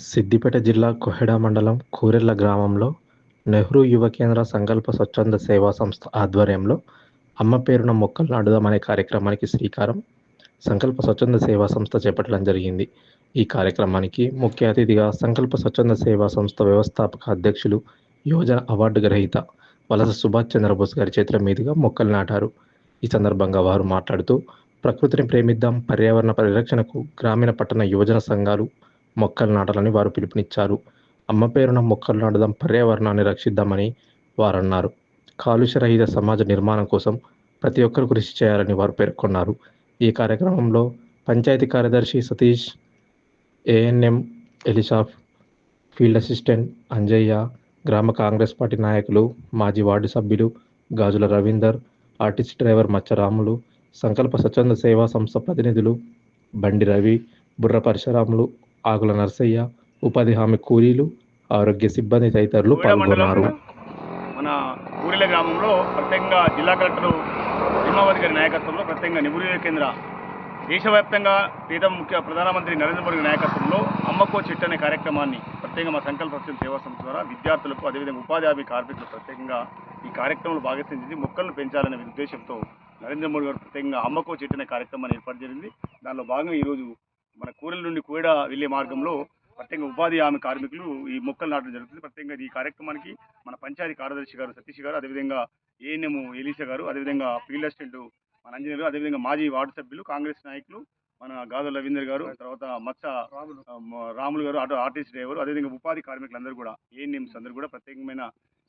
సిద్దిపేట జిల్లా కోహెడ మండలం కూరెళ్ల గ్రామంలో నెహ్రూ యువ కేంద్ర సంకల్ప స్వచ్ఛంద సేవా సంస్థ ఆధ్వర్యంలో అమ్మ పేరున మొక్కలు నాటుదాం అనే కార్యక్రమానికి శ్రీకారం సంకల్ప స్వచ్ఛంద సేవా సంస్థ చేపట్టడం జరిగింది. ఈ కార్యక్రమానికి ముఖ్య అతిథిగా సంకల్ప స్వచ్ఛంద సేవా సంస్థ వ్యవస్థాపక అధ్యక్షులు, యువజన అవార్డు గ్రహీత వలస సుభాష్ చంద్రబోస్ గారి చేతుల మీదుగా మొక్కలు నాటారు. ఈ సందర్భంగా వారు మాట్లాడుతూ, ప్రకృతిని ప్రేమిద్దాం, పర్యావరణ పరిరక్షణకు గ్రామీణ పట్టణ యువజన సంఘాలు మొక్కలు నాటాలని వారు పిలుపునిచ్చారు. అమ్మ పేరున మొక్కలు నాటుదాం, పర్యావరణాన్ని రక్షిద్దామని వారన్నారు. కాలుష్య రహిత సమాజ నిర్మాణం కోసం ప్రతి ఒక్కరు కృషి చేయాలని వారు పేర్కొన్నారు. ఈ కార్యక్రమంలో పంచాయతీ కార్యదర్శి సతీష్, ఏఎన్ఎం ఎలిషాఫ్, ఫీల్డ్ అసిస్టెంట్ అంజయ్య, గ్రామ కాంగ్రెస్ పార్టీ నాయకులు, మాజీ వార్డు సభ్యులు గాజుల రవీందర్, ఆర్టీసీ డ్రైవర్ మచ్చరాములు, సంకల్ప స్వచ్ఛంద సేవా సంస్థ ప్రతినిధులు బండి రవి, బుర్ర పరశురాములు, ఆకుల నర్సయ్య, ఉపాధి హామీ కూలీలు, ఆరోగ్య సిబ్బంది తదితరులు పాల్గొన్నారు. మన ఊరిల గ్రామంలో ప్రత్యేకంగా జిల్లా కలెక్టర్ హిమావతి గారి నాయకత్వంలో ప్రత్యేకంగా నెహ్రూ యువ కేంద్ర దేశవ్యాప్తంగా ముఖ్య ప్రధానమంత్రి నరేంద్ర మోడీ నాయకత్వంలో అమ్మకో చెట్టు అనే కార్యక్రమాన్ని ప్రత్యేకంగా మా సంకల్ప స్వచ్ఛంద సేవా సంస్థ ద్వారా విద్యార్థులకు, అదేవిధంగా ఉపాధి హామీ కార్మికులు ప్రత్యేకంగా ఈ కార్యక్రమంలో భాగస్వామ్యం చేసి మొక్కలను పెంచాలనే ఉద్దేశంతో నరేంద్ర మోడీ గారు ప్రత్యేకంగా అమ్మకో చెట్టు అనే కార్యక్రమాన్ని ఏర్పాటు జరిగింది. దానిలో భాగంగా ఈరోజు మన కూరెల నుండి కోయడ వెళ్లే మార్గంలో ప్రత్యేకంగా ఉపాధి హామీ కార్మికులు ఈ మొక్కలు నాటడం జరుగుతుంది. ప్రత్యేకంగా ఈ కార్యక్రమానికి మన పంచాయతీ కార్యదర్శి గారు సతీష్ గారు, అదేవిధంగా ఏఎన్ఎం ఎలీషా గారు, అదేవిధంగా ఫీల్డ్ అసిస్టెంట్ మన అంజనీర్, అదేవిధంగా మాజీ వార్డు సభ్యులు, కాంగ్రెస్ నాయకులు మన గాజుల రవీందర్ గారు, తర్వాత మత్స రాములు గారు, ఆర్టీసీ డ్రైవర్, అదేవిధంగా ఉపాధి కార్మికులందరూ కూడా, ఏఎన్ఎంస్ అందరూ కూడా ప్రత్యేకమైన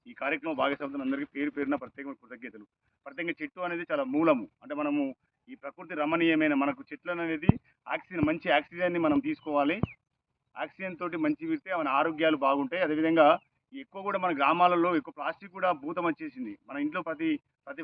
ఈ కార్యక్రమం భాగస్వామ్యం అందరికీ పేరు పేరున ప్రత్యేకమైన కృతజ్ఞతలు. ప్రత్యేకంగా చెట్టు అనేది చాలా మూలము. అంటే మనము ఈ ప్రకృతి రమణీయమైన మనకు చెట్లు అనేది ఆక్సిజన్, మంచి ఆక్సిజన్ని మనం తీసుకోవాలి. ఆక్సిజన్ తోటి మంచి విడితే మన ఆరోగ్యాలు బాగుంటాయి. అదేవిధంగా ఎక్కువ కూడా మన గ్రామాలలో ఎక్కువ ప్లాస్టిక్ కూడా భూతం వచ్చేసింది. మన ఇంట్లో ప్రతి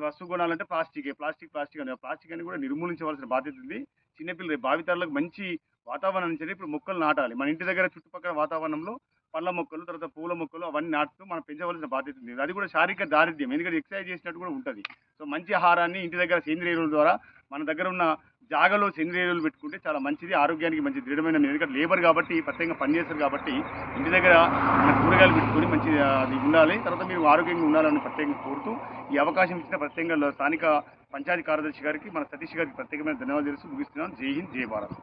వస్తువు కొనాలంటే ప్లాస్టిక్ అని ప్లాస్టిక్ అని కూడా నిర్మూలించవలసిన బాధ్యత ఉంది. చిన్నపిల్లలు భావితరాలకు మంచి వాతావరణం నుంచి ఇప్పుడు మొక్కలు నాటాలి. మన ఇంటి దగ్గర చుట్టుపక్కల వాతావరణంలో పళ్ళ మొక్కలు, తర్వాత పూల మొక్కలు అవన్నీ నాటుతూ మనం పెంచవలసిన బాధ్యత ఉంది. అది కూడా శారీరక దారిద్ర్యం, ఎందుకంటే ఎక్సర్సైజ్ చేసినట్టు కూడా ఉంటుంది. సో మంచి ఆహారాన్ని ఇంటి దగ్గర సేంద్రియ ఎరువుల ద్వారా మన దగ్గర ఉన్న జాగలో సేంద్రియ ఎరువులు పెట్టుకుంటే చాలా మంచిది, ఆరోగ్యానికి మంచి దృఢమైన. ఎందుకంటే లేబర్ కాబట్టి ప్రత్యేకంగా పనిచేస్తారు కాబట్టి ఇంటి దగ్గర మన కూరగాయలు పెట్టుకొని మంచి అది ఉండాలి. తర్వాత మీరు ఆరోగ్యంగా ఉండాలని ప్రత్యేకంగా కోరుతూ ఈ అవకాశం ఇచ్చిన ప్రత్యేకంగా స్థానిక పంచాయతీ కార్యదర్శి గారికి, మన సతీష్ గారికి ప్రత్యేకమైన ధన్యవాదాలు తెలుస్తూ ముగిస్తున్నాను. జై హింద్, జై భారత్.